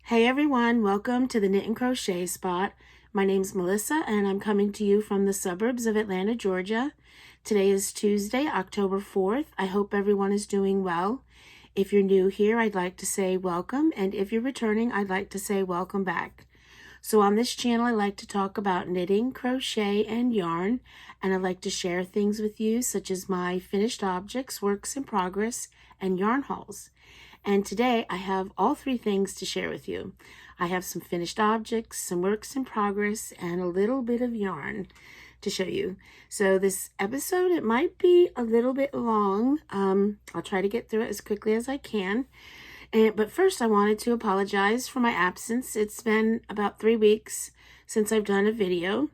Hey everyone, welcome to the Knit and Crochet Spot. My name's Melissa and I'm coming to you from the suburbs of Atlanta, Georgia. Today is Tuesday, October 4th. I hope everyone is doing well. If you're new here, I'd like to say welcome, and if you're returning, I'd like to say welcome back. So on this channel, I like to talk about knitting, crochet, and yarn, and I like to share things with you such as my finished objects, works in progress, and yarn hauls. And today I have all three things to share with you. I have some finished objects, some works in progress, and a little bit of yarn to show you. So this episode, it might be a little bit long. I'll try to get through it as quickly as I can. But first I wanted to apologize for my absence. It's been about 3 weeks since I've done a video.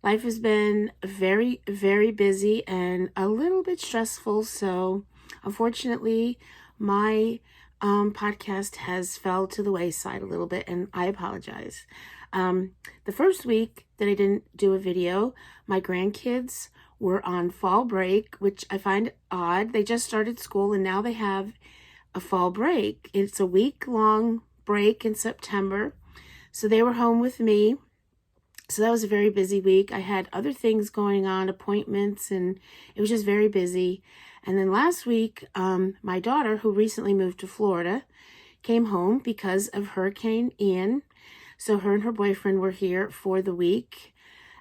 Life has been very, very busy and a little bit stressful. So unfortunately, my podcast has fell to the wayside a little bit, and I apologize. The first week that I didn't do a video, my grandkids were on fall break, which I find odd. They just started school and now they have a fall break. It's a week-long break in September. So they were home with me. So that was a very busy week. I had other things going on, appointments, and it was just very busy. And then last week, my daughter, who recently moved to Florida, came home because of Hurricane Ian. So her and her boyfriend were here for the week.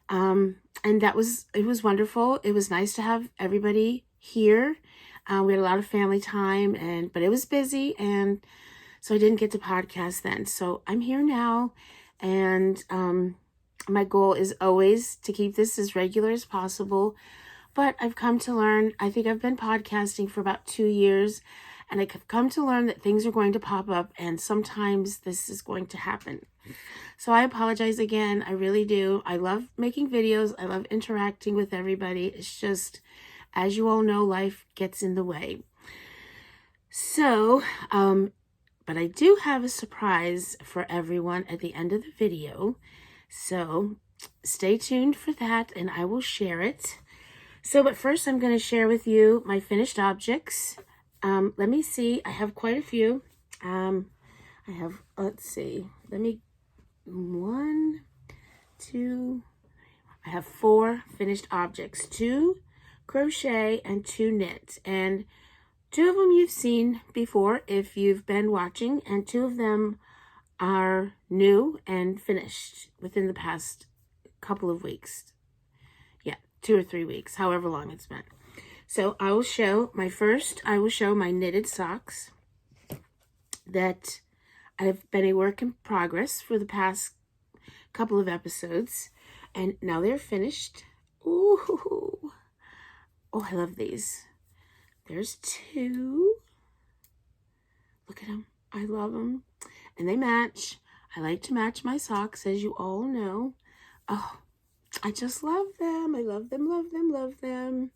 And it was wonderful. It was nice to have everybody here. We had a lot of family time, but it was busy, and so I didn't get to podcast then. So I'm here now, and my goal is always to keep this as regular as possible. But I've come to learn, I think I've been podcasting for about 2 years, and I've come to learn that things are going to pop up, and sometimes this is going to happen. So I apologize again. I really do. I love making videos. I love interacting with everybody. It's just, as you all know, life gets in the way. So, but I do have a surprise for everyone at the end of the video. So stay tuned for that, and I will share it. So, but first I'm going to share with you my finished objects. Let me see. I have quite a few. I have, let's see. I have 4 finished objects. 2 crochet and 2 knit. And 2 of them you've seen before if you've been watching, and 2 of them are new and finished within the past couple of weeks. 2 or 3 weeks, however long it's been. So I will show my knitted socks that have been a work in progress for the past couple of episodes. And now they're finished. Ooh. Oh, I love these. There's 2. Look at them. I love them. And they match. I like to match my socks, as you all know. Oh, I just love them. I love them, love them, love them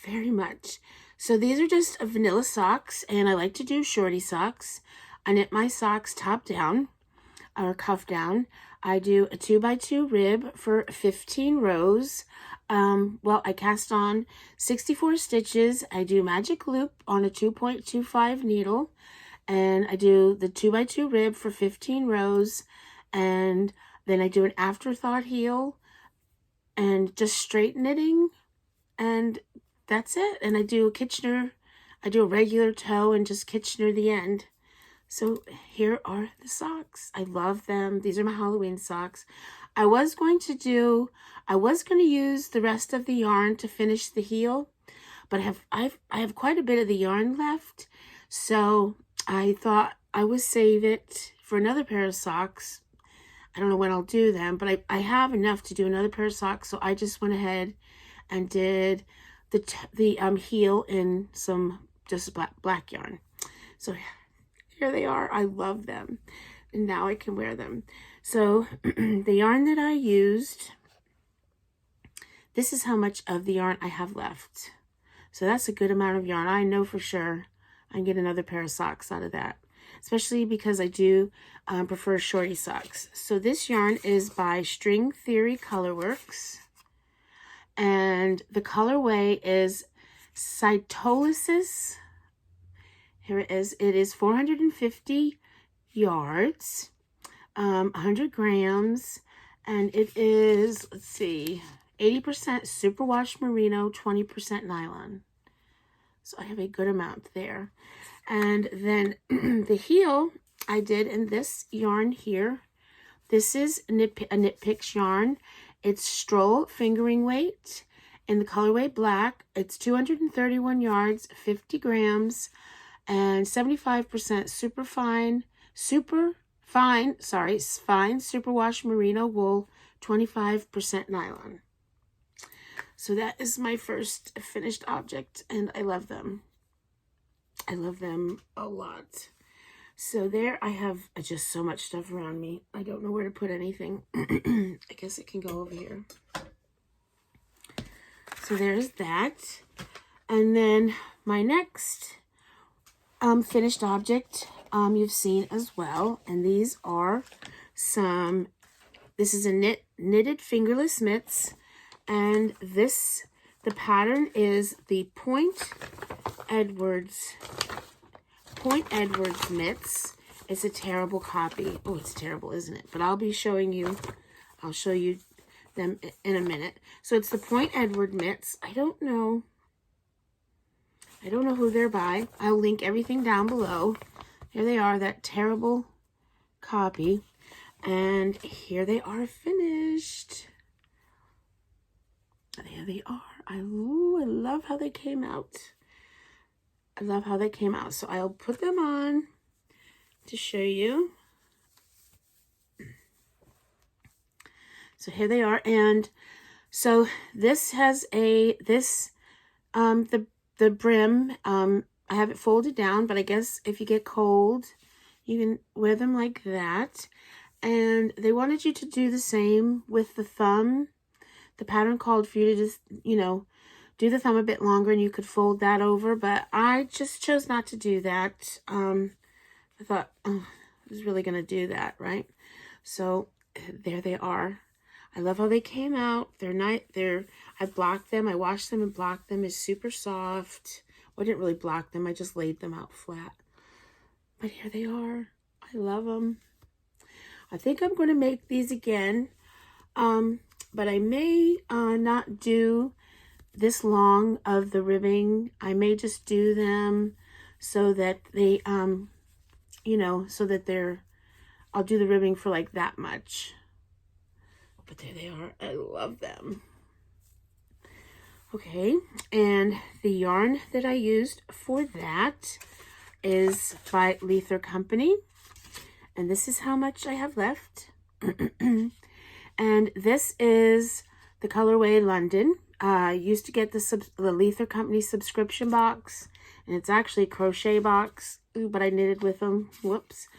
very much. So these are just vanilla socks, and I like to do shorty socks. I knit my socks top down or cuff down. I do a 2x2 rib for 15 rows. I cast on 64 stitches. I do magic loop on a 2.25 needle, and I do the 2x2 rib for 15 rows, and then I do an afterthought heel and just straight knitting, and that's it. And I do a regular toe and just Kitchener the end. So here are the socks. I love them. These are my Halloween socks. I was going to use the rest of the yarn to finish the heel, but I have quite a bit of the yarn left. So I thought I would save it for another pair of socks. I don't know when I'll do them, but I have enough to do another pair of socks. So I just went ahead and did the heel in some just black yarn. So here they are. I love them, and now I can wear them. So the yarn that I used, this is how much of the yarn I have left. So that's a good amount of yarn. I know for sure I can get another pair of socks out of that, especially because I do prefer shorty socks. So this yarn is by String Theory Colorworks, and the colorway is Cytolysis. Here it is. It is 450 yards, 100 grams, and it is, let's see, 80% superwash merino, 20% nylon. So I have a good amount there. And then the heel I did in this yarn here. This is a Knit Picks yarn. It's Stroll fingering weight in the colorway black. It's 231 yards, 50 grams, and 75% fine superwash merino wool, 25% nylon. So that is my first finished object, and I love them. I love them a lot. So there I have just so much stuff around me. I don't know where to put anything. I guess it can go over here. So there's that. And then my next finished object you've seen as well. And these are this is a knitted fingerless mitts. And the pattern is the Point Edwards mitts. It's a terrible copy. Oh, it's terrible, isn't it? But I'll show you them in a minute. So it's the Point Edward mitts. I don't know who they're by. I'll link everything down below. Here they are, that terrible copy. And here they are finished. There they are. I love how they came out. I love how they came out. So I'll put them on to show you. So here they are. And so this has the brim, I have it folded down, but I guess if you get cold, you can wear them like that. And they wanted you to do the same with the thumb. The pattern called for you to just, do the thumb a bit longer, and you could fold that over, but I just chose not to do that. I thought, oh, I was really going to do that, right? So there they are. I love how they came out. I blocked them. I washed them and blocked them. It's super soft. Well, I didn't really block them. I just laid them out flat. But here they are. I love them. I think I'm going to make these again. But I may not do this long of the ribbing. I may just do them so that they, so that I'll do the ribbing for like that much. But there they are. I love them. Okay, and the yarn that I used for that is by Leather Company. And this is how much I have left. And this is the colorway London. I used to get the Leather Company subscription box, and it's actually a crochet box. Ooh, but I knitted with them. Whoops.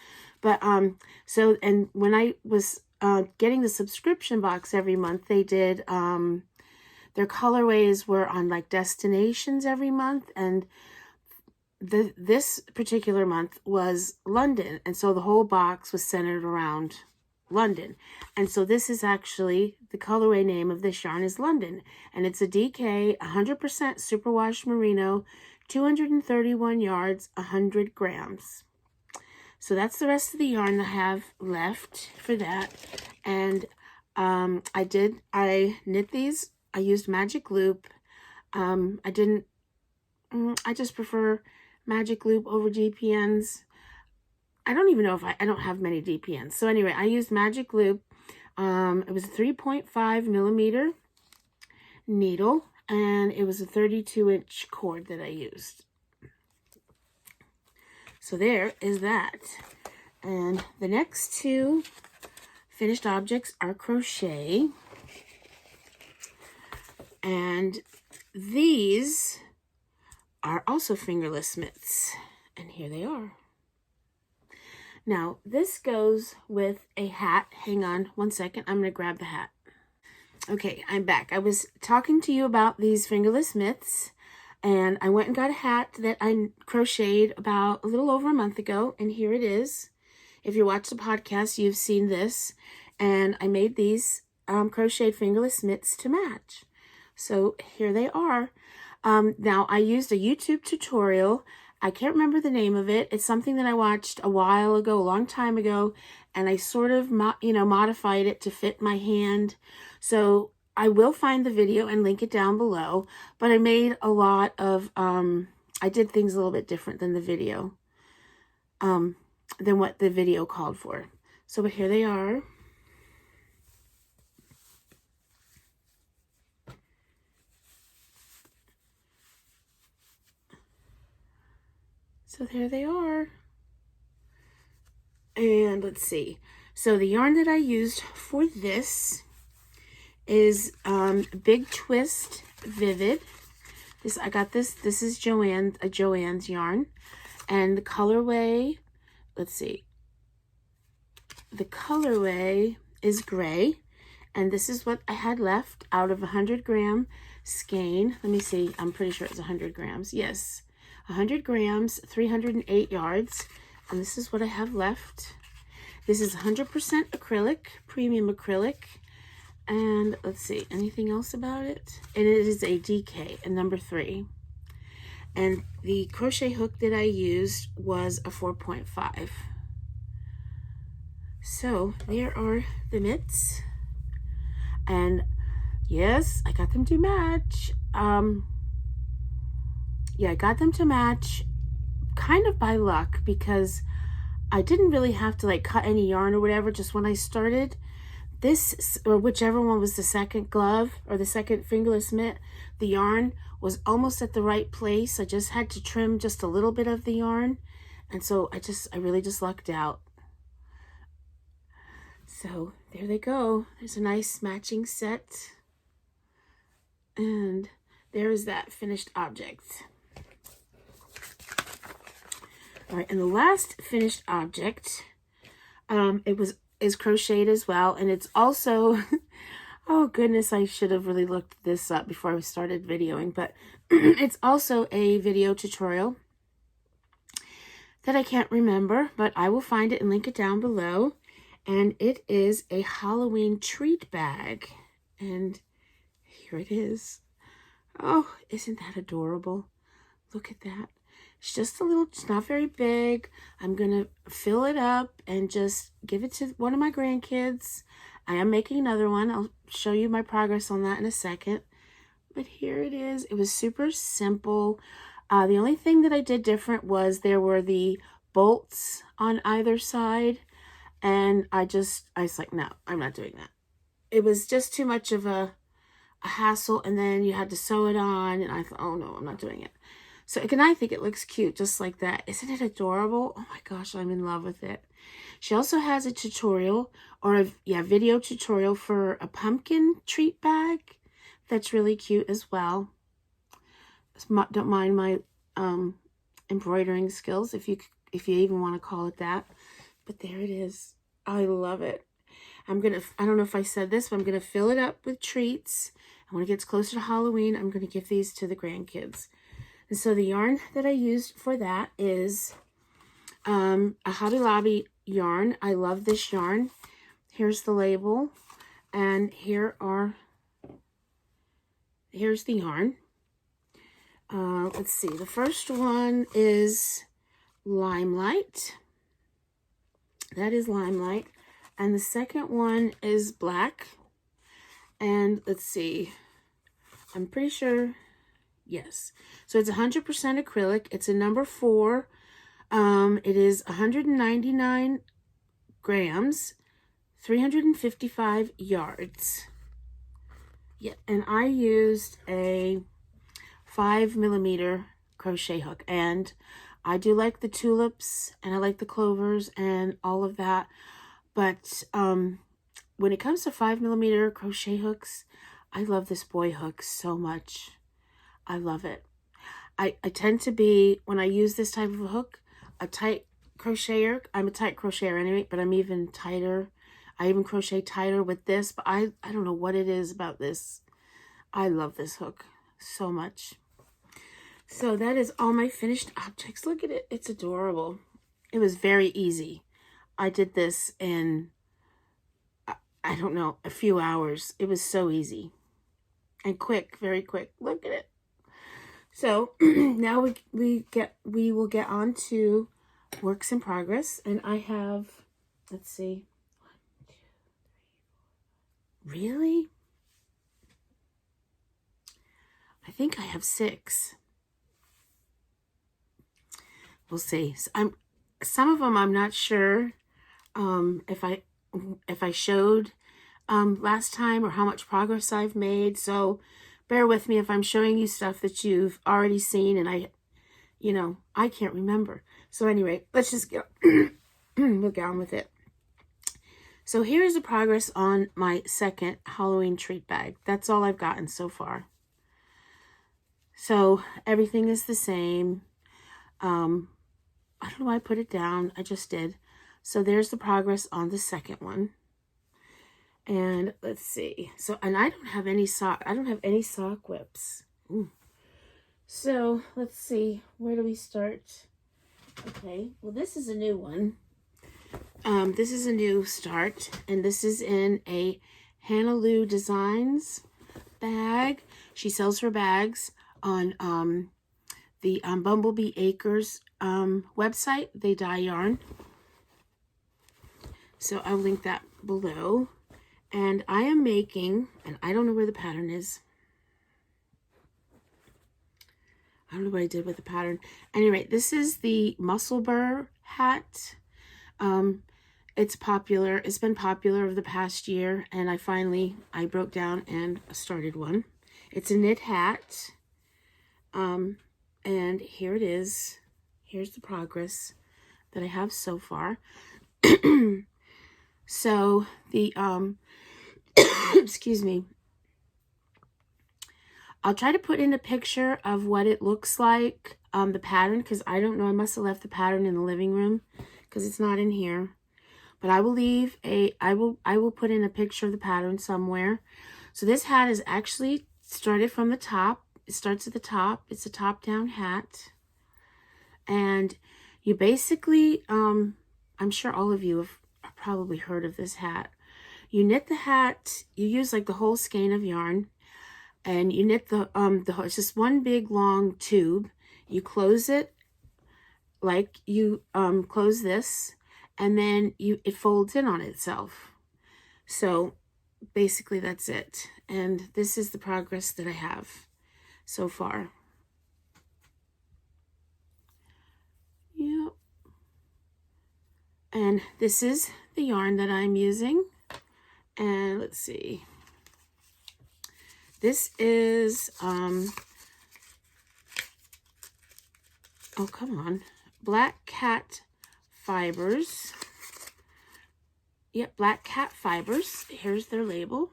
But and when I was getting the subscription box every month, they did their colorways were on like destinations every month, and this particular month was London, and so the whole box was centered around London. And so this is actually the colorway name of this yarn is London, and it's a DK 100% superwash merino, 231 yards, 100 grams. So that's the rest of the yarn I have left for that. And I knit these. I used magic loop. I just prefer magic loop over DPNs. I don't even know if I don't have many DPNs. So anyway, I used magic loop. It was a 3.5 millimeter needle, and it was a 32-inch cord that I used. So there is that. And the next two finished objects are crochet. And these are also fingerless mitts. And here they are. Now, this goes with a hat. Hang on one second. I'm going to grab the hat. Okay, I'm back. I was talking to you about these fingerless mitts, and I went and got a hat that I crocheted about a little over a month ago, and here it is. If you watch the podcast, you've seen this, and I made these crocheted fingerless mitts to match. So here they are. Now, I used a YouTube tutorial, I can't remember the name of it. It's something that I watched a while ago, a long time ago, and I sort of, modified it to fit my hand. So I will find the video and link it down below, but I made a lot of, I did things a little bit different than the video, than what the video called for. So, but here they are. So there they are. And let's see. So the yarn that I used for this is Big Twist Vivid. I got this. This is Joann's yarn. And the colorway, let's see. The colorway is gray. And this is what I had left out of a 100-gram skein. Let me see. I'm pretty sure it's 100 grams. Yes. 100 grams, 308 yards. And this is what I have left. This is 100% acrylic, premium acrylic. And let's see, anything else about it? And it is a DK, a number 3. And the crochet hook that I used was a 4.5. So there are the mitts. And yes, I got them to match. Yeah, I got them to match kind of by luck, because I didn't really have to like cut any yarn or whatever. Just when I started this, or whichever one was the second glove or the second fingerless mitt, the yarn was almost at the right place. I just had to trim just a little bit of the yarn. And so I really just lucked out. So there they go. There's a nice matching set. And there is that finished object. All right, and the last finished object, is crocheted as well, and it's also, oh goodness, I should have really looked this up before I started videoing, but it's also a video tutorial that I can't remember, but I will find it and link it down below, and it is a Halloween treat bag, and here it is. Oh, isn't that adorable? Look at that. It's just a little, it's not very big. I'm going to fill it up and just give it to one of my grandkids. I am making another one. I'll show you my progress on that in a second. But here it is. It was super simple. The only thing that I did different was there were the bolts on either side. And I was like, no, I'm not doing that. It was just too much of a hassle. And then you had to sew it on. And I thought, oh no, I'm not doing it. So again, I think it looks cute just like that. Isn't it adorable? Oh my gosh, I'm in love with it. She also has a tutorial, or a video tutorial for a pumpkin treat bag. That's really cute as well. Don't mind my embroidering skills, if you even want to call it that. But there it is. I love it. I don't know if I said this, but I'm gonna fill it up with treats. And when it gets closer to Halloween, I'm gonna give these to the grandkids. And so the yarn that I used for that is a Hobby Lobby yarn. I love this yarn. Here's the label. And here's the yarn. Let's see. The first one is Limelight. That is Limelight. And the second one is Black. And let's see. I'm pretty sure... Yes. So it's 100% acrylic. It's a number 4. It is 199 grams, 355 yards. Yeah, and I used a 5mm crochet hook. And I do like the tulips, and I like the clovers and all of that. But when it comes to 5mm crochet hooks, I love this boy hook so much. I love it. I tend to be, when I use this type of a hook, a tight crocheter. I'm a tight crocheter anyway, but I'm even tighter. I even crochet tighter with this, but I don't know what it is about this. I love this hook so much. So that is all my finished objects. Look at it. It's adorable. It was very easy. I did this in, I don't know, a few hours. It was so easy and quick, very quick. Look at it. So now we will get on to works in progress, and I have, let's see, 1, 2, 3, 4. Really? I think I have 6. We'll see. So some of them I'm not sure if I showed last time or how much progress I've made. So bear with me if I'm showing you stuff that you've already seen and I can't remember. So anyway, let's just go we'll get on with it. So here's the progress on my second Halloween treat bag. That's all I've gotten so far. So everything is the same. I don't know why I put it down. I just did. So there's the progress on the second one. And let's see. So, and I don't have any sock whips. Ooh. So let's see. Where do we start? Okay. Well, this is a new one. This is a new start. And this is in a Hannah Lou Designs bag. She sells her bags on the Bumblebee Acres website. They dye yarn. So I'll link that below. And I am making, and I don't know where the pattern is. I don't know what I did with the pattern. Anyway, this is the Musselburgh hat. It's popular. It's been popular over the past year, and I broke down and started one. It's a knit hat. And here it is. Here's the progress that I have so far. So the excuse me. I'll try to put in a picture of what it looks like, the pattern, because I don't know. I must have left the pattern in the living room because it's not in here. But I will leave I will put in a picture of the pattern somewhere. So this hat is actually started from the top. It starts at the top. It's a top-down hat. And you basically, I'm sure all of you have probably heard of this hat. You knit the hat, you use like the whole skein of yarn, and you knit it's just one big long tube. You close it like you close this, and then it folds in on itself. So basically that's it. And this is the progress that I have so far. Yep. And this is the yarn that I'm using. And let's see. This is, oh, come on. Black Cat Fibers. Yep, Black Cat Fibers. Here's their label.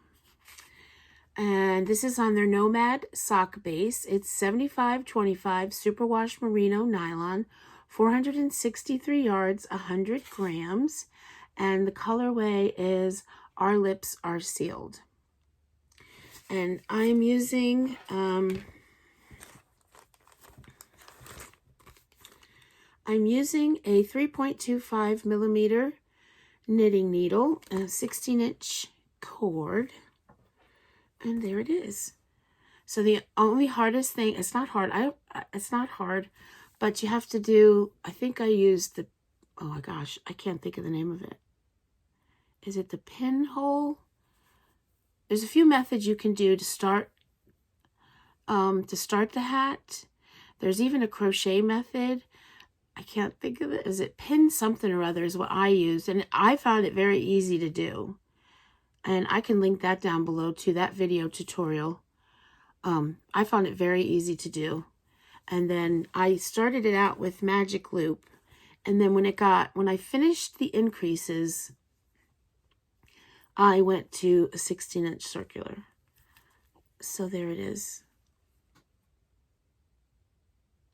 And this is on their Nomad sock base. It's 75/25 superwash merino nylon, 463 yards, 100 grams. And the colorway is Our Lips Are Sealed. And I'm using a 3.25 millimeter knitting needle and a 16-inch cord. And there it is. So the only hardest thing, it's not hard, but you have to do, I think I used the, oh my gosh, I can't think of the name of it. Is it the pinhole? There's a few methods you can do to start the hat. There's even a crochet method. I can't think of it. Is it pin something or other is what I used, and I found it very easy to do. And I can link that down below to that video tutorial. I found it very easy to do. And then I started it out with magic loop. And then when I finished the increases, I went to a 16-inch circular. So there it is.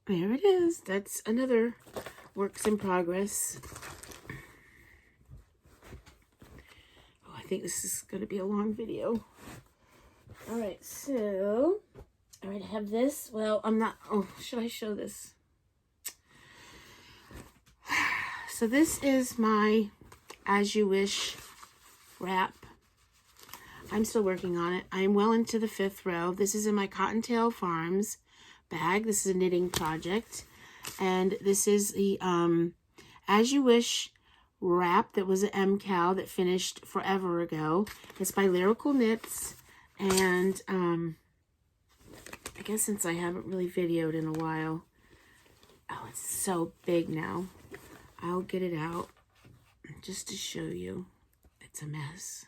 There it is. That's another works in progress. Oh, I think this is going to be a long video. All right, so I have this. Well, I'm not, oh, should I show this? So this is my As You Wish wrap. I'm still working on it. I'm well into the 5th row. This is in my Cottontail Farms bag. This is a knitting project. And this is the As You Wish wrap that was an MKAL that finished forever ago. It's by Lyrical Knits. And I guess since I haven't really videoed in a while. Oh, it's so big now. I'll get it out just to show you. It's a mess.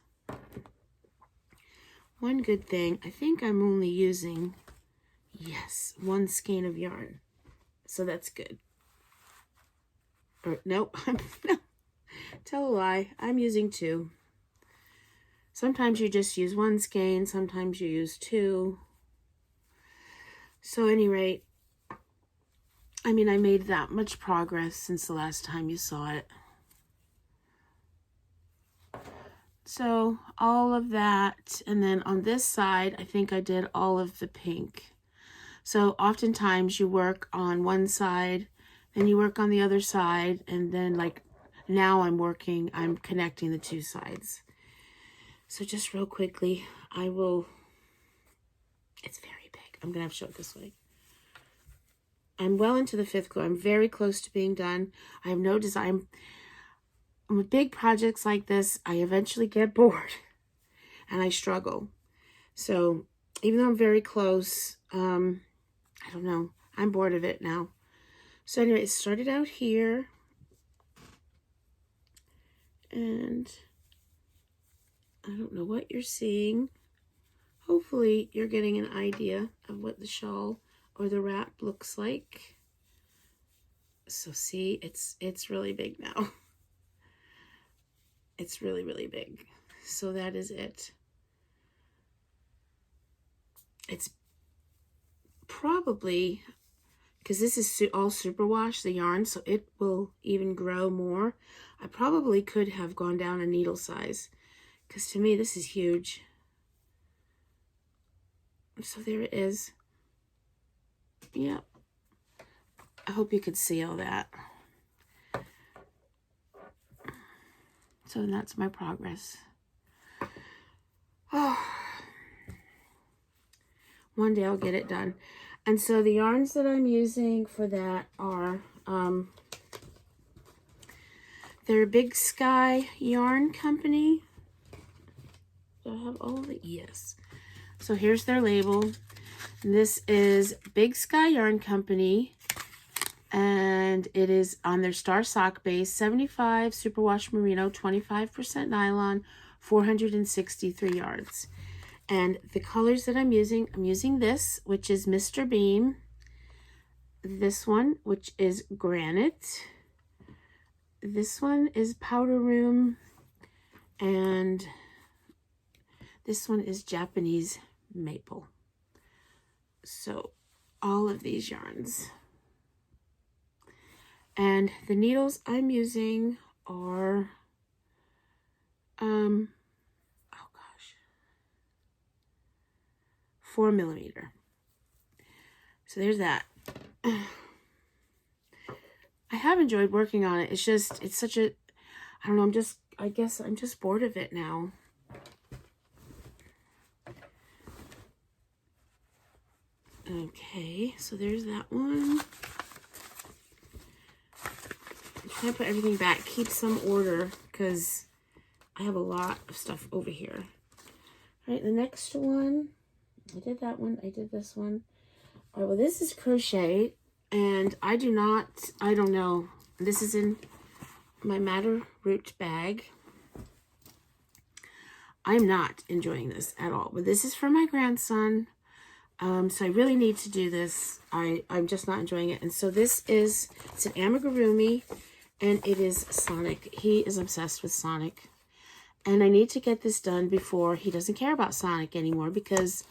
One good thing, I think I'm only using, yes, 1 skein of yarn. So that's good. Or, nope, no, tell a lie, I'm using 2. Sometimes you just use 1 skein, sometimes you use 2. So at any rate, I mean, I made that much progress since the last time you saw it. So all of that, and then on this side, I think I did all of the pink. So oftentimes you work on one side, then you work on the other side, and then like now I'm connecting the 2 sides. So just real quickly, it's very big. I'm gonna have to show it this way. I'm well into the 5th go. I'm very close to being done. I have no design. With big projects like this, I eventually get bored and I struggle. So even though I'm very close, I don't know, I'm bored of it now. So anyway, it started out here. And I don't know what you're seeing. Hopefully you're getting an idea of what the shawl or the wrap looks like. So see, it's really big now. It's really, really big. So that is it. It's probably, because this is all superwash, the yarn, so it will even grow more. I probably could have gone down a needle size, because to me this is huge. So there it is. Yep. I hope you could see all that. So that's my progress. Oh, one day I'll get it done. And so the yarns that I'm using for that are, they're Big Sky Yarn Company. Do I have all of it? Yes. So here's their label. This is Big Sky Yarn Company. And it is on their Star Sock base, 75 superwash merino, 25% nylon, 463 yards. And the colors that I'm using this, which is Mr. Beam. This one, which is Granite. This one is Powder Room. And this one is Japanese Maple. So all of these yarns. And the needles I'm using are, oh gosh, 4mm. So there's that. I have enjoyed working on it. It's just, it's such a, I don't know, I guess I'm just bored of it now. Okay, so there's that one. I'm trying to put everything back, keep some order, because I have a lot of stuff over here. All right, the next one, I did that one, I did this one. All right, well, this is Crochet, and I don't know, this is in my Matter Root bag. I'm not enjoying this at all, but this is for my grandson. So I really need to do this. I'm just not enjoying it. And so it's an amigurumi, and it is Sonic. He is obsessed with Sonic. And I need to get this done before he doesn't care about Sonic anymore, because,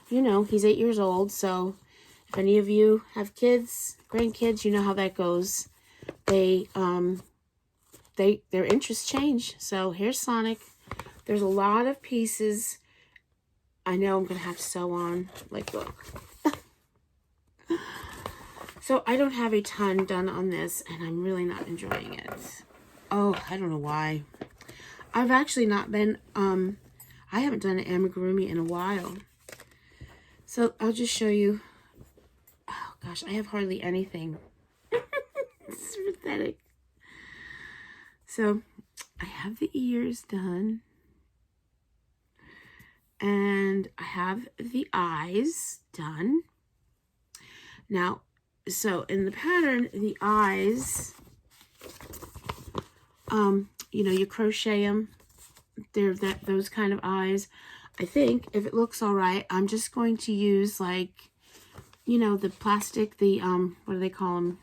you know, he's 8 years old. So if any of you have kids, grandkids, you know how that goes. Their interests change. So here's Sonic. There's a lot of pieces. I know I'm going to have to sew on, like, look. So I don't have a ton done on this, and I'm really not enjoying it. Oh, I don't know why. I've actually not been, I haven't done an amigurumi in a while. So I'll just show you. Oh Gosh, I have hardly anything. It's pathetic. So I have the ears done. And I have the eyes done. Now, so in the pattern, the eyes, you know, you crochet them. They're those kind of eyes. I think if it looks all right, I'm just going to use, like, you know, the plastic, the, what do they call them?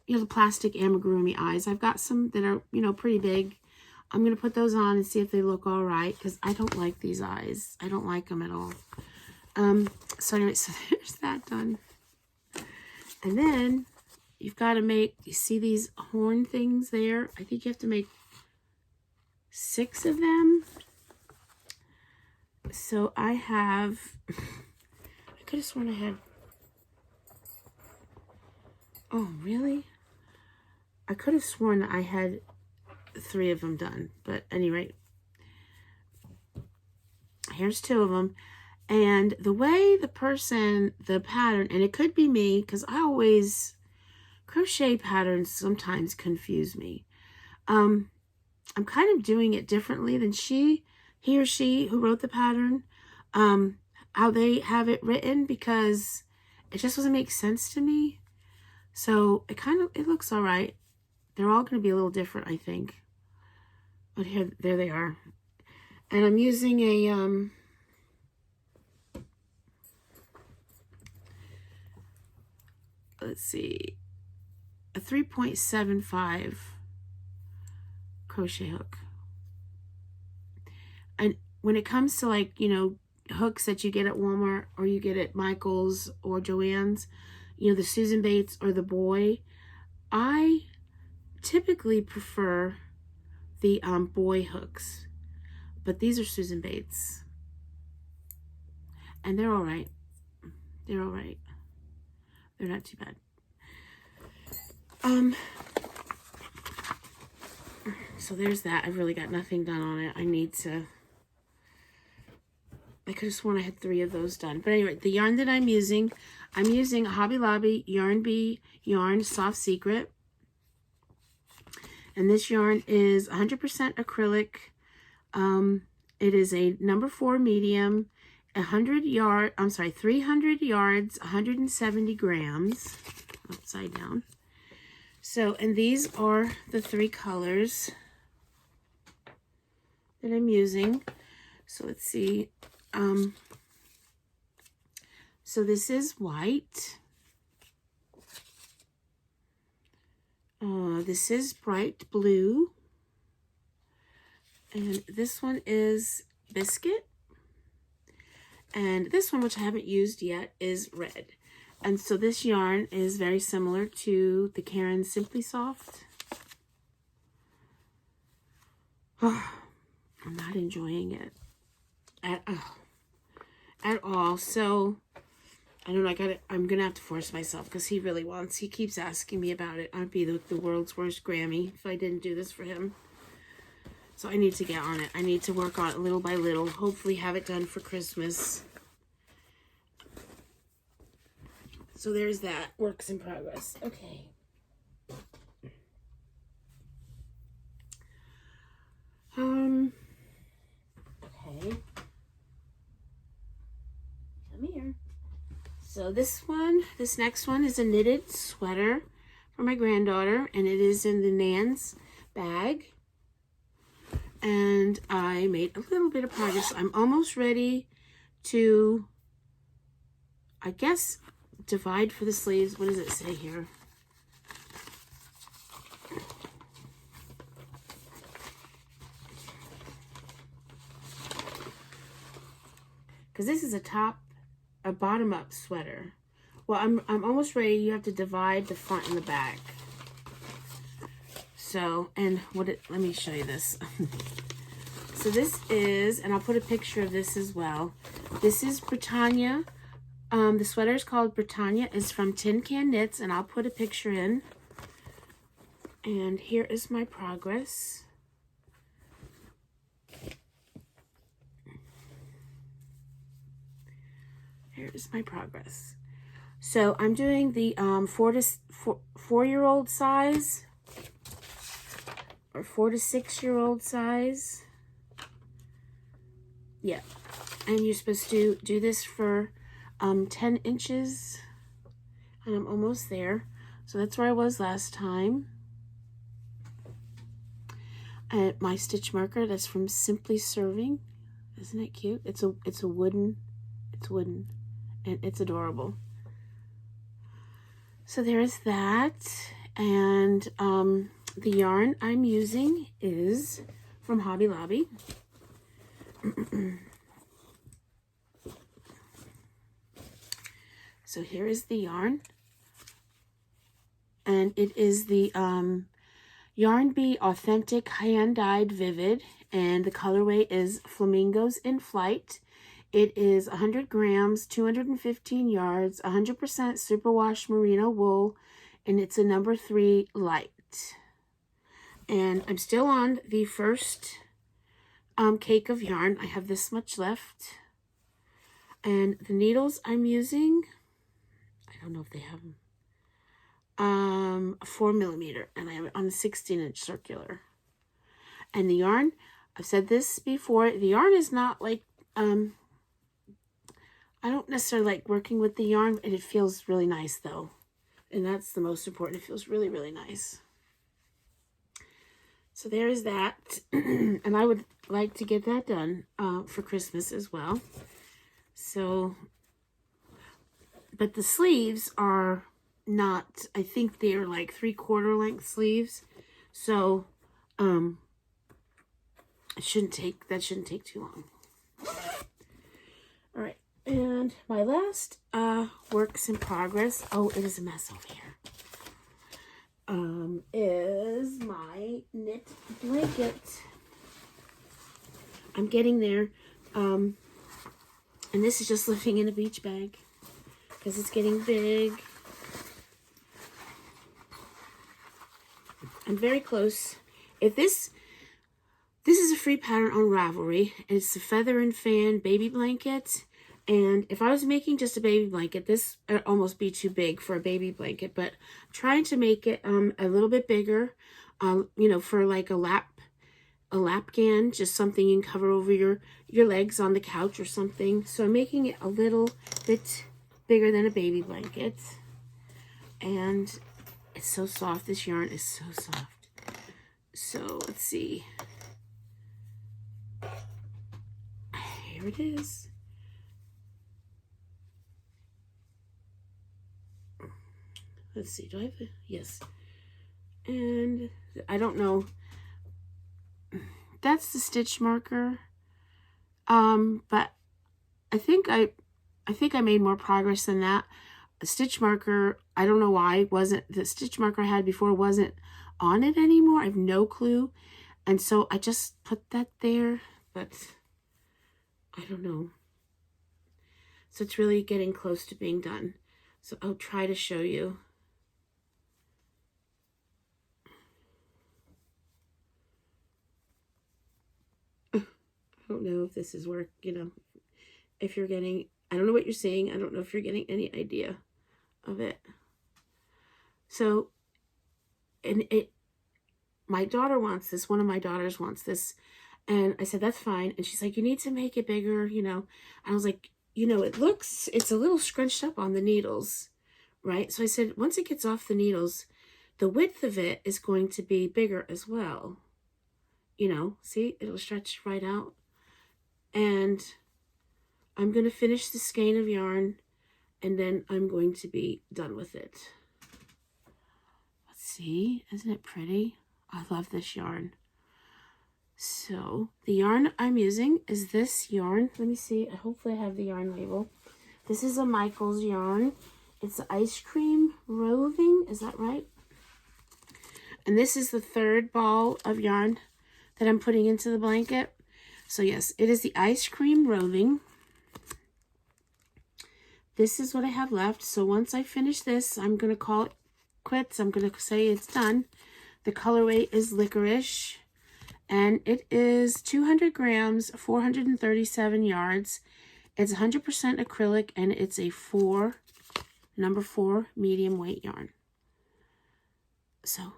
You know, the plastic amigurumi eyes. I've got some that are, you know, pretty big. I'm going to put those on and see if they look all right, because I don't like these eyes. I don't like them at all. So anyway, so there's that done. And then you've got to make, you see these horn things there? I think you have to make 6 of them. So I have, I could have sworn I had, oh, really? I could have sworn that I had 3 of them done, but at any rate, here's 2 of them. And the way the pattern, and it could be me, because I always, crochet patterns sometimes confuse me. I'm kind of doing it differently than he or she who wrote the pattern, how they have it written, because it just doesn't make sense to me. So it looks all right. They're all going to be a little different, I think. But there they are. And I'm using a, let's see, a 3.75 crochet hook. And when it comes to, like, you know, hooks that you get at Walmart or you get at Michael's or Joann's, you know, the Susan Bates or the Boy, I typically prefer the Boy hooks, but these are Susan Bates, and they're all right. They're all right. They're not too bad. So there's that. I've really got nothing done on it. I could have sworn I had 3 of those done. But anyway, the yarn that I'm using Hobby Lobby Yarn Bee Yarn Soft Secret. And this yarn is 100% acrylic. It is a number 4 medium, 300 yards, 170 grams, upside down. So, and these are the 3 colors that I'm using. So let's see. So this is white. This is bright blue. And this one is biscuit. And this one, which I haven't used yet, is red. And so this yarn is very similar to the Caron Simply Soft. Oh, I'm not enjoying it at all. So I don't know, I'm gonna have to force myself, because he keeps asking me about it. I'd be the world's worst Grammy if I didn't do this for him. So I need to get on it. I need to work on it little by little. Hopefully have it done for Christmas. So there's that. Works in progress. Okay. Okay. Come here. So this next one is a knitted sweater for my granddaughter, and it is in the Nan's bag. And I made a little bit of progress. I'm almost ready to, I guess, divide for the sleeves. What does it say here? Because this is a bottom-up sweater. Well, I'm almost ready. You have to divide the front and the back. So, and let me show you this. So this is, and I'll put a picture of this as well. This is Britannia. The sweater is called Britannia. It's from tincanknits, and I'll put a picture in. And here is my progress. Here's my progress. So I'm doing the 4-year-old size, or 4 to 6-year-old size. Yeah, and you're supposed to do this for 10 inches, and I'm almost there. So that's where I was last time. And my stitch marker, that's from Simply Serving. Isn't it cute? It's wooden, and it's adorable. So there's that, and the yarn I'm using is from Hobby Lobby. So here is the yarn, and it is the Yarn Bee Authentic Hand-Dyed Vivid, and the colorway is Flamingos in Flight. It is 100 grams, 215 yards, 100% superwash merino wool, and it's a number 3 light. And I'm still on the first cake of yarn. I have this much left. And the needles I'm using, I don't know if they have them, 4mm, and I have it on a 16-inch circular. And the yarn, I've said this before, the yarn is not like, I don't necessarily like working with the yarn, and it feels really nice though. And that's the most important. It feels really, really nice. So there is that. And I would like to get that done for Christmas as well. So, but the sleeves are not, I think they're like 3/4 length sleeves. So, that shouldn't take too long. All right. And my last works in progress, oh, it is a mess over here, is my knit blanket. I'm getting there. And this is just living in a beach bag because it's getting big. I'm very close. If this is a free pattern on Ravelry, and it's a feather and fan baby blanket. And if I was making just a baby blanket, this would almost be too big for a baby blanket, but I'm trying to make it a little bit bigger, you know, for like a lapgan, just something you can cover over your legs on the couch or something. So I'm making it a little bit bigger than a baby blanket. And it's so soft. This yarn is so soft. So let's see. Here it is. Let's see, do I have it? Yes. And I don't know. That's the stitch marker. But I think I made more progress than that. A stitch marker, I don't know why the stitch marker I had before wasn't on it anymore. I have no clue. And so I just put that there, but I don't know. So it's really getting close to being done. So I'll try to show you. I don't know if this is work, you know, if you're getting, I don't know what you're seeing. I don't know if you're getting any idea of it. So, and my daughter wants this. One of my daughters wants this. And I said, that's fine. And she's like, you need to make it bigger, you know. And I was like, you know, it's a little scrunched up on the needles, right? So I said, once it gets off the needles, the width of it is going to be bigger as well. You know, see, it'll stretch right out. And I'm going to finish the skein of yarn, and then I'm going to be done with it. Let's see, isn't it pretty? I love this yarn. So the yarn I'm using is this yarn. Let me see. Hopefully I have the yarn label. This is a Michael's yarn. It's Ice Cream Roving. Is that right? And this is the third ball of yarn that I'm putting into the blanket. So yes, it is the Ice Cream Roving. This is what I have left. So once I finish this, I'm going to call it quits. I'm going to say it's done. The colorway is Licorice. And it is 200 grams, 437 yards, It's 100% acrylic, and it's a number 4 medium weight yarn. So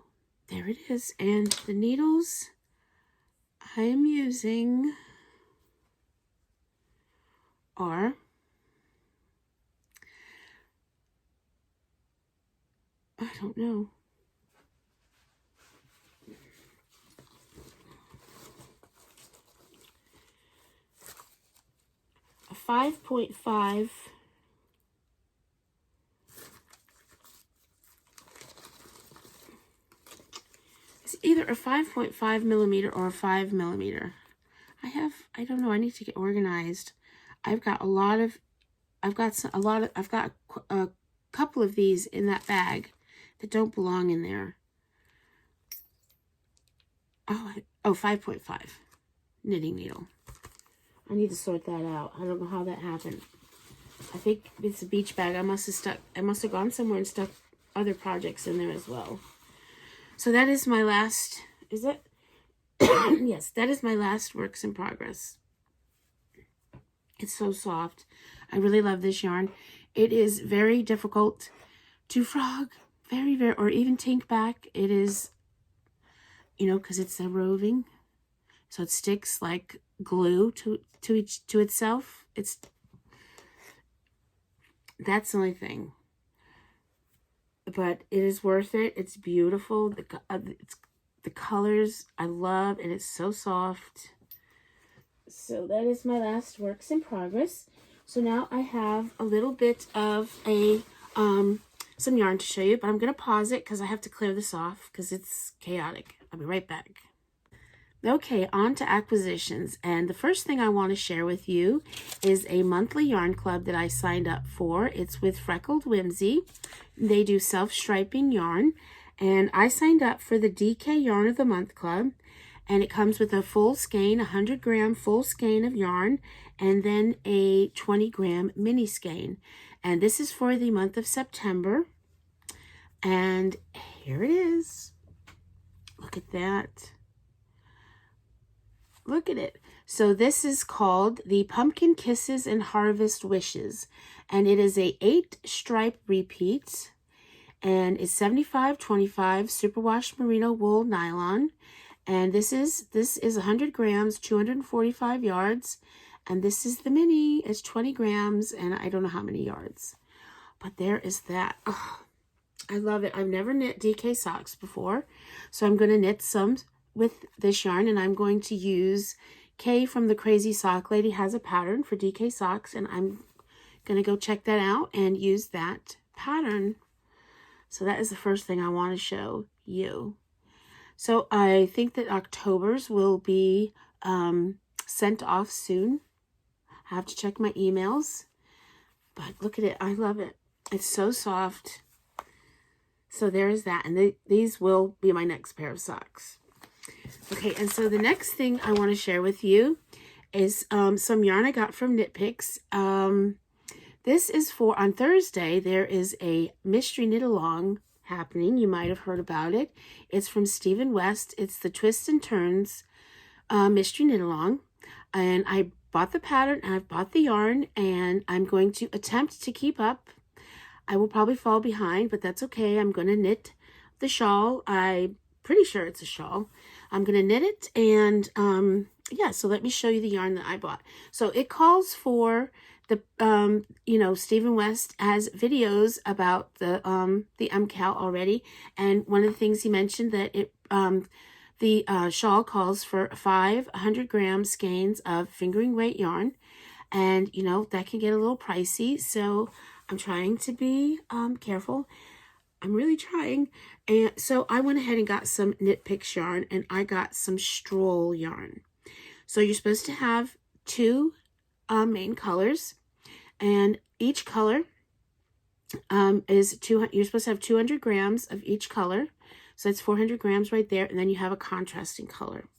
there it is. And the needles I am using are I don't know. A 5.5. It's either a 5.5 millimeter or a 5 millimeter. I don't know, I need to get organized. I've got a couple of these in that bag that don't belong in there. Oh, 5.5 knitting needle. I need to sort that out. I don't know how that happened. I think it's a beach bag. I must have gone somewhere and stuck other projects in there as well. So that is my last, is it? Yes, that is my last works in progress. It's so soft. I really love this yarn. It is very difficult to frog, very, or even tink back. It is, because it's a roving, so it sticks like glue to itself. That's the only thing. But it is worth it. It's beautiful. The colors I love, and it's so soft. So that is my last works in progress. So now I have a little bit of some yarn to show you, but I'm going to pause it because I have to clear this off because it's chaotic. I'll be right back. Okay, on to acquisitions. And the first thing I want to share with you is a monthly yarn club that I signed up for. It's with Freckled Whimsy. They do self-striping yarn. And I signed up for the DK Yarn of the Month Club. And it comes with a full skein, 100-gram full skein of yarn, and then a 20-gram mini skein. And this is for the month of September. And here it is. Look at that. Look at it. So this is called the Pumpkin Kisses and Harvest Wishes. And it is a 8-stripe repeat. And it's 75-25 superwash merino wool nylon. And this is 100 grams, 245 yards. And this is the mini. It's 20 grams, and I don't know how many yards. But there is that. Oh, I love it. I've never knit DK socks before. So I'm going to knit some with this yarn, and I'm going to use Kay from the Crazy Sock Lady has a pattern for DK socks, and I'm going to go check that out and use that pattern. So that is the first thing I want to show you. So I think that October's will be sent off soon. I have to check my emails. But look at it. I love it. It's so soft. So there's that. And these will be my next pair of socks. Okay, and so the next thing I want to share with you is some yarn I got from Knit Picks. This is for, on Thursday, there is a mystery knit along happening. You might have heard about it. It's from Stephen West. It's the Twists and Turns mystery knit along. And I bought the pattern, and I've bought the yarn, and I'm going to attempt to keep up. I will probably fall behind, but that's okay. I'm going to knit the shawl. I'm pretty sure it's a shawl. I'm going to knit it, and yeah, so let me show you the yarn that I bought. So it calls for the, Stephen West has videos about the MKAL already, and one of the things he mentioned that the shawl calls for 500-gram skeins of fingering weight yarn, and that can get a little pricey, so I'm trying to be careful. I'm really trying. And so I went ahead and got some Knit Picks yarn, and I got some Stroll yarn. So you're supposed to have 2 main colors, and each color is you're supposed to have 200 grams of each color. So that's 400 grams right there, and then you have a contrasting color.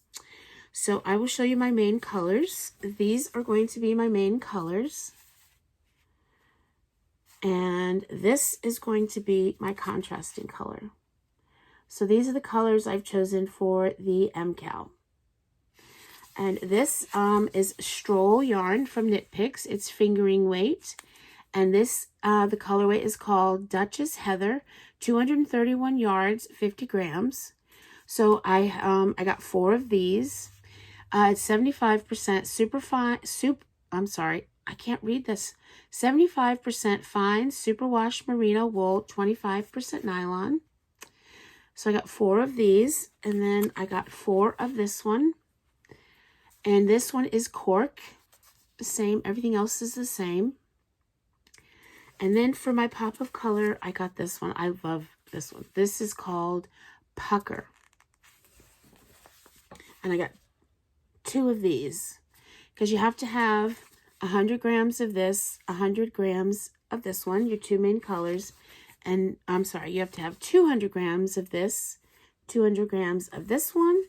So I will show you my main colors. These are going to be my main colors. And this is going to be my contrasting color. So these are the colors I've chosen for the MKAL. And this is Stroll yarn from Knit Picks. It's fingering weight. And this, the colorway is called Duchess Heather, 231 yards, 50 grams. So I got 4 of these. It's 75% I can't read this. 75% fine superwash merino wool, 25% nylon. So I got 4 of these, and then I got 4 of this one. And this one is cork, the same. Everything else is the same. And then for my pop of color, I got this one. I love this one. This is called Pucker. And I got 2 of these because you have to have 100 grams of this, 100 grams of this one, your 2 main colors. And I'm sorry, you have to have 200 grams of this, 200 grams of this one,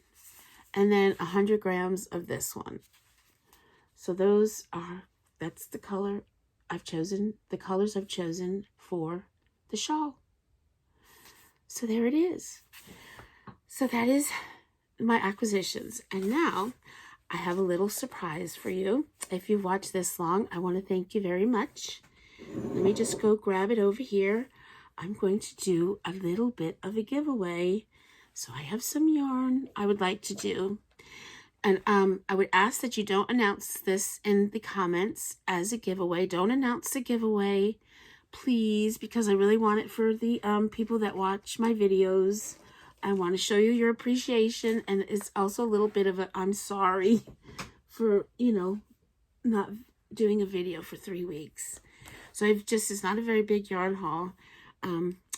and then 100 grams of this one. So that's the color I've chosen, the colors I've chosen for the shawl. So there it is. So that is my acquisitions. And now I have a little surprise for you. If you've watched this long, I want to thank you very much. Let me just go grab it over here. I'm going to do a little bit of a giveaway. So I have some yarn I would like to do. And I would ask that you don't announce this in the comments as a giveaway. Don't announce the giveaway, please, because I really want it for the people that watch my videos. I want to show you your appreciation, and it's also a little bit of a I'm sorry for, you know, not doing a video for 3 weeks. So it's not a very big yarn haul,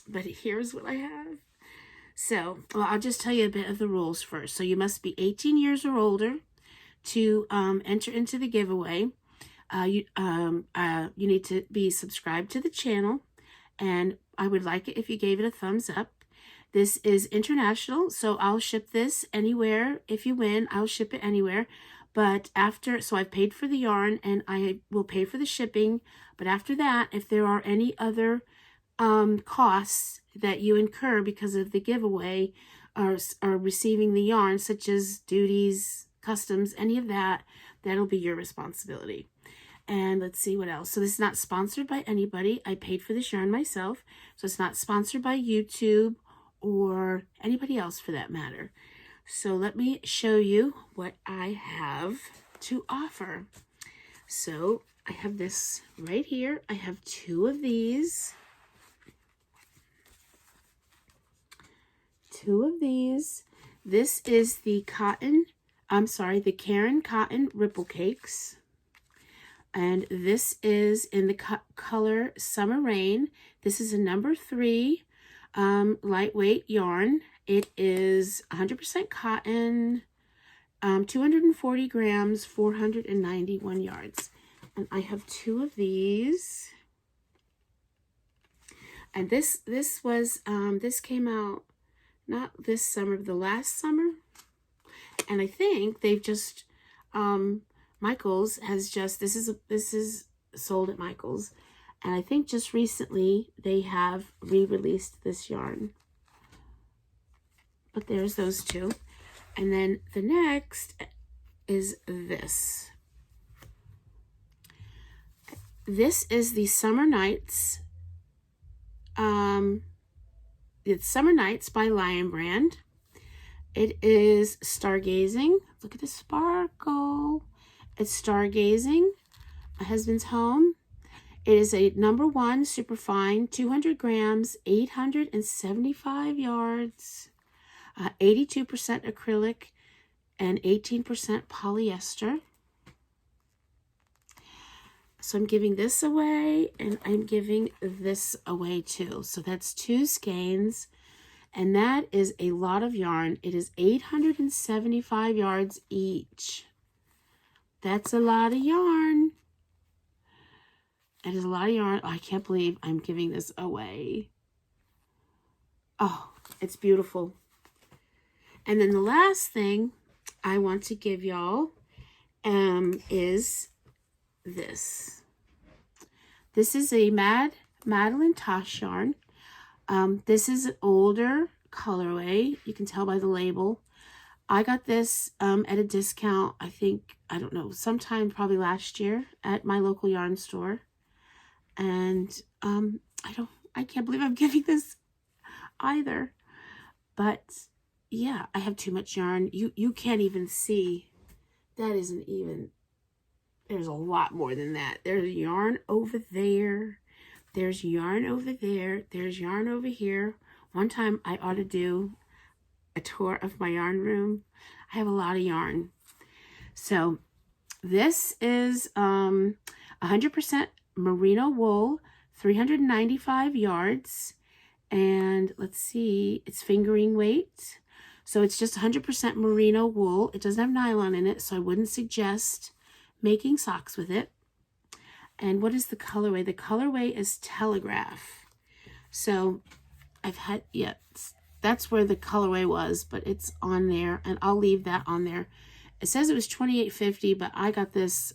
but here's what I have. So, well, I'll just tell you a bit of the rules first. So you must be 18 years or older to enter into the giveaway. You need to be subscribed to the channel, and I would like it if you gave it a thumbs up. This is international, so I'll ship this anywhere. If you win, I'll ship it anywhere. But so I've paid for the yarn, and I will pay for the shipping. But after that, if there are any other costs that you incur because of the giveaway or receiving the yarn, such as duties, customs, any of that, that'll be your responsibility. And let's see what else. So this is not sponsored by anybody. I paid for this yarn myself, so it's not sponsored by YouTube or anybody else for that matter. So let me show you what I have to offer. So I have this right here. I have 2 of these. 2 of these. This is the Caron Cotton Ripple Cakes. And this is in the color Summer Rain. This is a number 3 lightweight yarn. It is 100% cotton, 240 grams, 491 yards. And I have 2 of these. And this came out not this summer, the last summer. And I think they've just Michael's has just this is sold at Michael's, and I think just recently they have re-released this yarn. But there's those 2. And then the next is this. This is the Summer Nights. It's Summer Nights by Lion Brand. It is stargazing. Look at the sparkle. It's stargazing. My husband's home. It is a number 1 super fine, 200 grams, 875 yards, 82% acrylic, and 18% polyester. So I'm giving this away, and I'm giving this away too. So that's 2 skeins, and that is a lot of yarn. It is 875 yards each. That's a lot of yarn. It is a lot of yarn. Oh, I can't believe I'm giving this away. Oh, it's beautiful. And then the last thing I want to give y'all is this. This is a Madeline Tosh yarn. This is an older colorway. You can tell by the label. I got this at a discount, I think, I don't know, sometime probably last year at my local yarn store. And I can't believe I'm giving this either. But yeah, I have too much yarn. You can't even see. That isn't even, there's a lot more than that. There's yarn over there. There's yarn over there. There's yarn over here. One time I ought to do a tour of my yarn room. I have a lot of yarn. So this is 100% merino wool, 395 yards. And let's see, it's fingering weight. So it's just 100% merino wool. It doesn't have nylon in it, so I wouldn't suggest making socks with it. And what is the colorway? The colorway is Telegraph. So I've had, yeah, that's where the colorway was, but it's on there, and I'll leave that on there. It says it was $28.50, but I got this,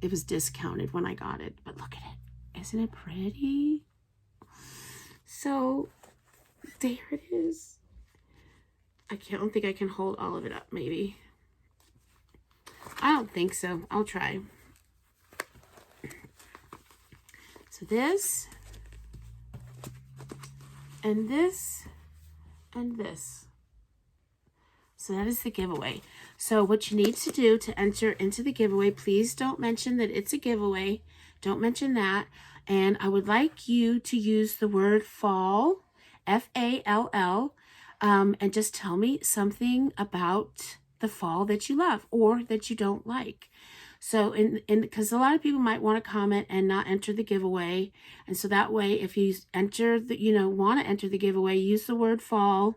it was discounted when I got it, but look at it. Isn't it pretty? So there it is. I don't think I can hold all of it up, maybe. I don't think so. I'll try. So this, and this, and this. So that is the giveaway. So what you need to do to enter into the giveaway, please don't mention that it's a giveaway. Don't mention that. And I would like you to use the word fall, F-A-L-L, and just tell me something about the fall that you love or that you don't like. So, because a lot of people might want to comment and not enter the giveaway. And so that way, if you enter the, want to enter the giveaway, use the word fall.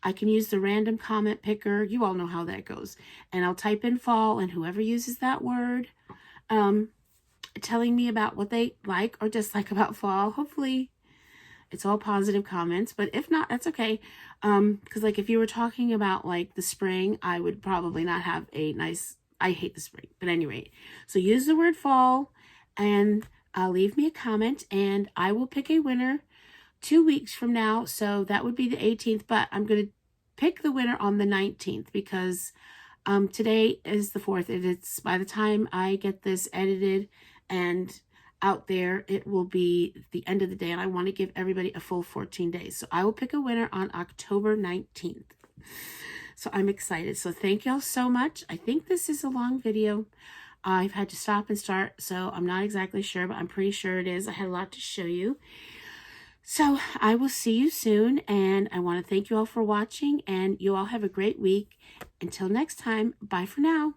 I can use the random comment picker. You all know how that goes. And I'll type in fall, and whoever uses that word, telling me about what they like or dislike about fall. Hopefully it's all positive comments, but if not, that's okay. Because like if you were talking about like the spring, I would probably not have a nice, I hate the spring, but anyway. So use the word fall and leave me a comment, and I will pick a winner 2 weeks from now. So that would be the 18th, but I'm going to pick the winner on the 19th because today is the 4th. And it's by the time I get this edited and out there, it will be the end of the day, and I want to give everybody a full 14 days. So I will pick a winner on October 19th. So I'm excited. So thank y'all so much. I think this is a long video. I've had to stop and start, so I'm not exactly sure, but I'm pretty sure it is. I had a lot to show you. So I will see you soon, and I want to thank you all for watching, and you all have a great week. Until next time, bye for now.